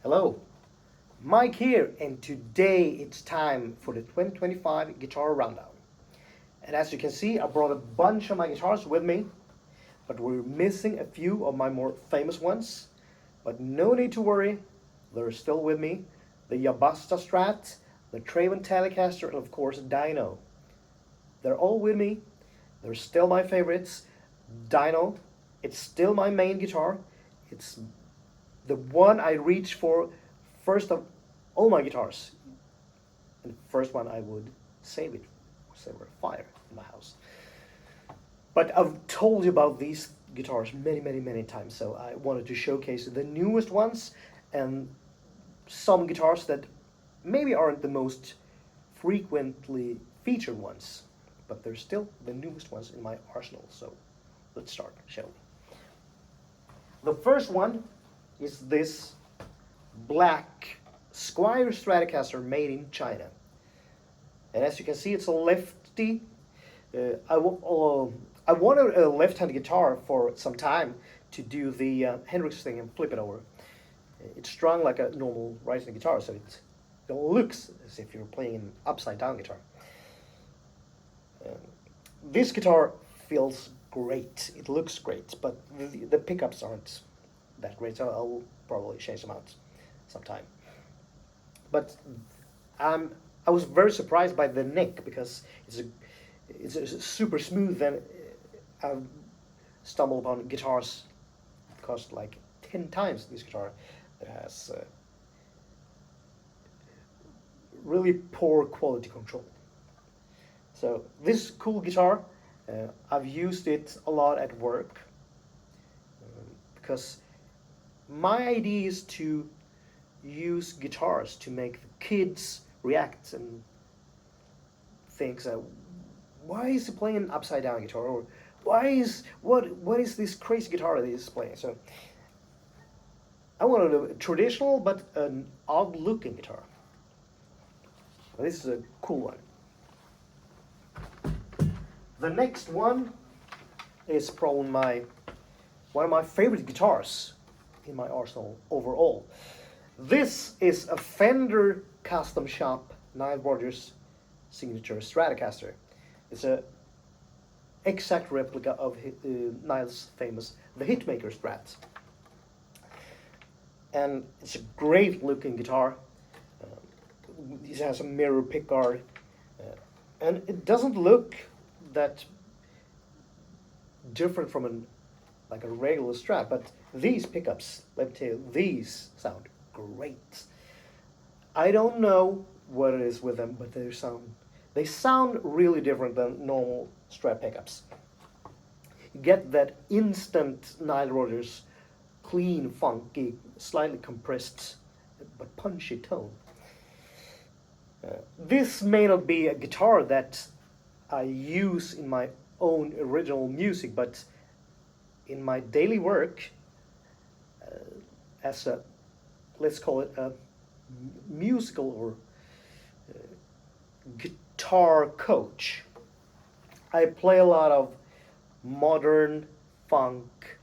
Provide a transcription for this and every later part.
Hello, Mike here, and today it's time for the 2025 Guitar Rundown. And as you can see, I brought a bunch of my guitars with me, but we're missing a few of my more famous ones. But no need to worry, they're still with me. The Fender Strat, the Traven Telecaster, and of course Dino. They're all with me, they're still my favorites. Dino, it's still my main guitar. It's the one I reach for first of all my guitars. And the first one I would save for fire in my house. But I've told you about these guitars many times, so I wanted to showcase the newest ones and some guitars that maybe aren't the most frequently featured ones, but they're still the newest ones in my arsenal. So let's start, shall we? The first one is this black Squire Stratocaster made in China. And as you can see, it's a lefty. I wanted a left-handed guitar for some time to do the Hendrix thing and flip it over. It's strung like a normal right-handed guitar, so it looks as if you're playing an upside-down guitar. This guitar feels great. It looks great, but the pickups aren't that great, so I'll probably change them out sometime. But I was very surprised by the neck because it's super smooth, and I've stumbled upon guitars that cost like 10 times this guitar that has really poor quality control. So this cool guitar, I've used it a lot at work because my idea is to use guitars to make the kids react and think, why is he playing an upside down guitar, or what is this crazy guitar that he's playing? So I wanted a traditional but an odd looking guitar. This is a cool one. The next one is probably one of my favorite guitars in my arsenal overall. This is a Fender custom shop Nile Rodgers signature Stratocaster. It's a exact replica of Nile's famous The Hitmaker Strat. And it's a great looking guitar. It has a mirror pickguard, and it doesn't look that different from like a regular Strat, but these pickups, let me tell you, these sound great. I don't know what it is with them, but they sound really different than normal Strat pickups. You get that instant Nile Rodgers clean, funky, slightly compressed but punchy tone. This may not be a guitar that I use in my own original music, but in my daily work as a, let's call it a musical or guitar coach. I play a lot of modern funk,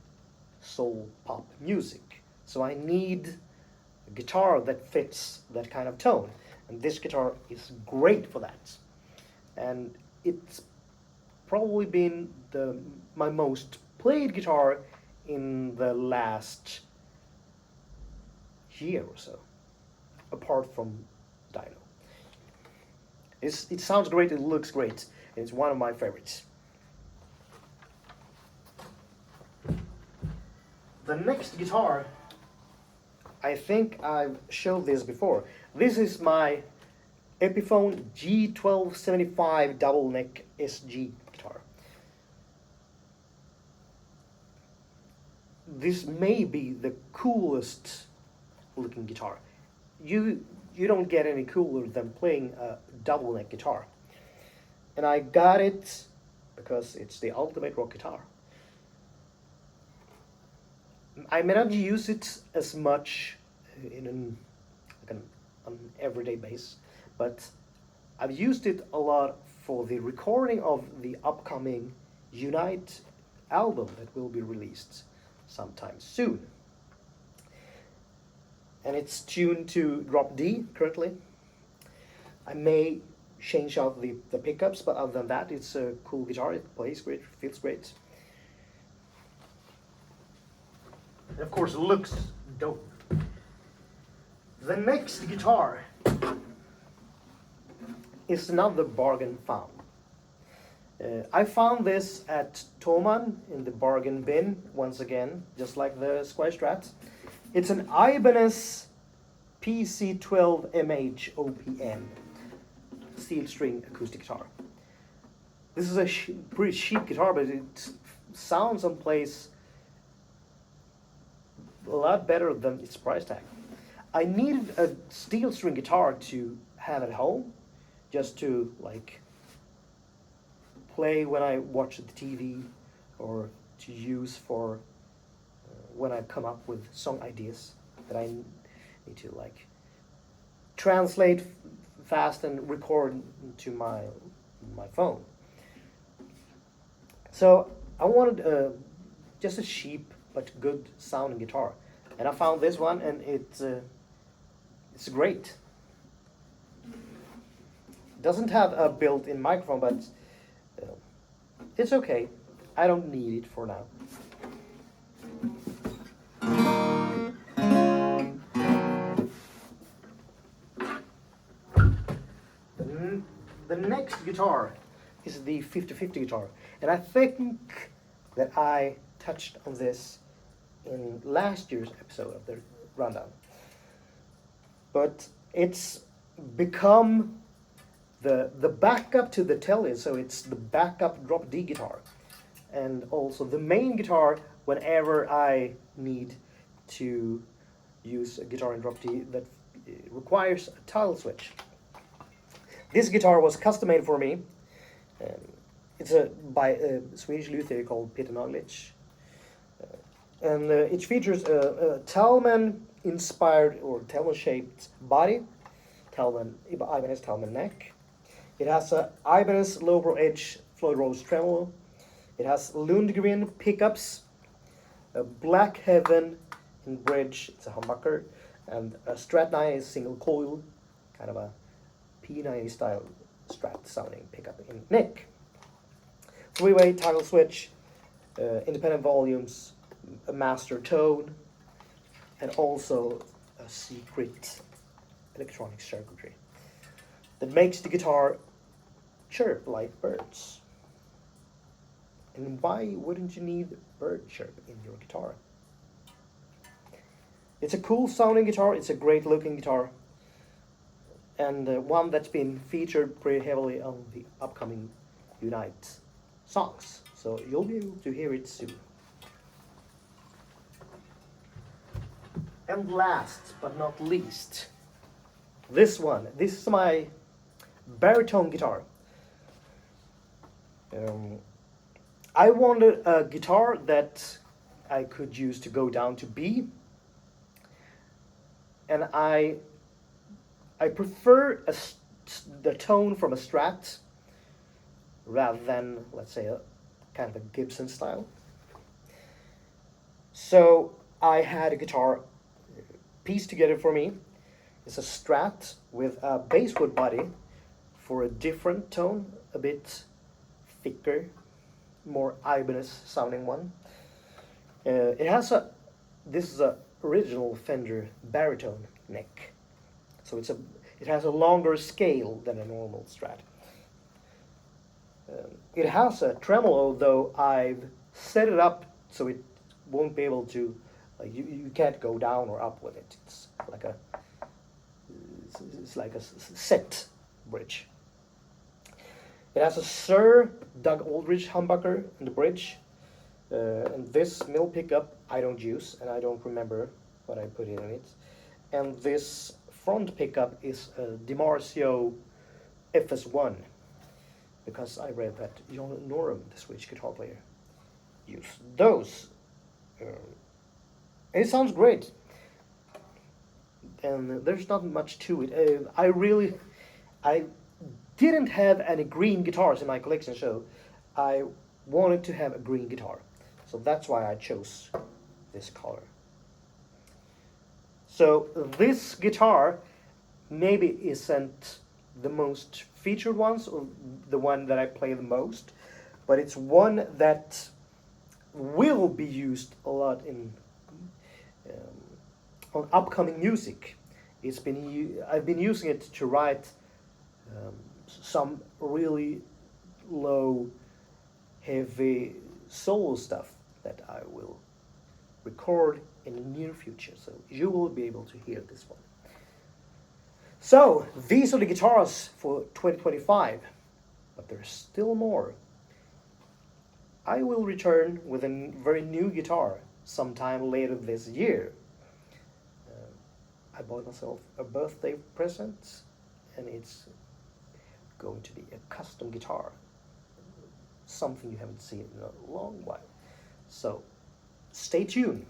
soul, pop music, so I need a guitar that fits that kind of tone, and this guitar is great for that. And it's probably been my most played guitar in the last year or so, apart from Dino. It sounds great, it looks great, and it's one of my favorites. The next guitar, I think I've showed this before. This is my Epone G1275 double neck SG guitar. This may be the coolest looking guitar. You don't get any cooler than playing a double neck guitar. And I got it because it's the ultimate rock guitar. I may not use it as much in an everyday basis, but I've used it a lot for the recording of the upcoming Unite album that will be released sometime soon. and it's tuned to drop D currently. I may change out the pickups, but other than that, it's a cool guitar. It plays great, feels great. And of course, looks dope. The next guitar is another bargain found. I found this at Thomann in the bargain bin, once again, just like the Squire Strat. It's an Ibanez PC12 MH OPN steel string acoustic guitar. This is a pretty cheap guitar, but it sounds and plays a lot better than its price tag. I needed a steel string guitar to have at home, just to like play when I watch the TV, or to use for when I come up with song ideas that I need to like translate fast and record to my phone. So I wanted just a cheap but good sounding guitar, and I found this one, and it's great. It doesn't have a built-in microphone, but it's okay. I don't need it for now. The next guitar is the 50/50 guitar, and I think that I touched on this in last year's episode of the rundown. But it's become the backup to the Telly, so it's the backup drop D guitar, and also the main guitar whenever I need to use a guitar in drop D that requires a toggle switch. This guitar was custom made for me. It's by a Swedish luthier called Pitanich. And it features a Talman inspired or Talman shaped body, Ibanez Talman neck. It has a Ibanez lower edge Floyd Rose tremolo. It has Lundgren pickups, a Black Heaven in bridge, it's a humbucker, and a Strat 90 single coil, kind of a P90 style Strat sounding pickup in neck. Three-way toggle switch, independent volumes, a master tone, and also a secret electronic circuitry that makes the guitar chirp like birds. And why wouldn't you need bird chirp in your guitar? It's a cool sounding guitar, it's a great looking guitar, and one that's been featured pretty heavily on the upcoming Unite songs. So you'll be able to hear it soon. And last but not least, this one. This is my baritone guitar. I wanted a guitar that I could use to go down to B, and I prefer the tone from a Strat rather than, let's say, a kind of a Gibson style. So I had a guitar pieced together for me. It's a Strat with a basswood body for a different tone, a bit thicker, more Ibanez sounding one. This is a original Fender Baritone neck, so it has a longer scale than a normal Strat. It has a tremolo, though I've set it up so it won't be able to, you can't go down or up with it. It's like a set bridge. It has a Sir Doug Aldrich humbucker in the bridge, and this middle pickup I don't use, and I don't remember what I put in it. And this front pickup is a DiMarzio FS1, because I read that Jon Norum, the Swedish guitar player, used those. It sounds great, and there's not much to it. I didn't have any green guitars in my collection, so I wanted to have a green guitar, so that's why I chose this color. So this guitar maybe isn't the most featured ones or the one that I play the most, but it's one that will be used a lot in on upcoming music. I've been using it to write some really low, heavy soul stuff that I will record in the near future. So you will be able to hear this one. So these are the guitars for 2025, but there's still more. I will return with a very new guitar sometime later this year. I bought myself a birthday present, and it's going to be a custom guitar, something you haven't seen in a long while. So stay tuned.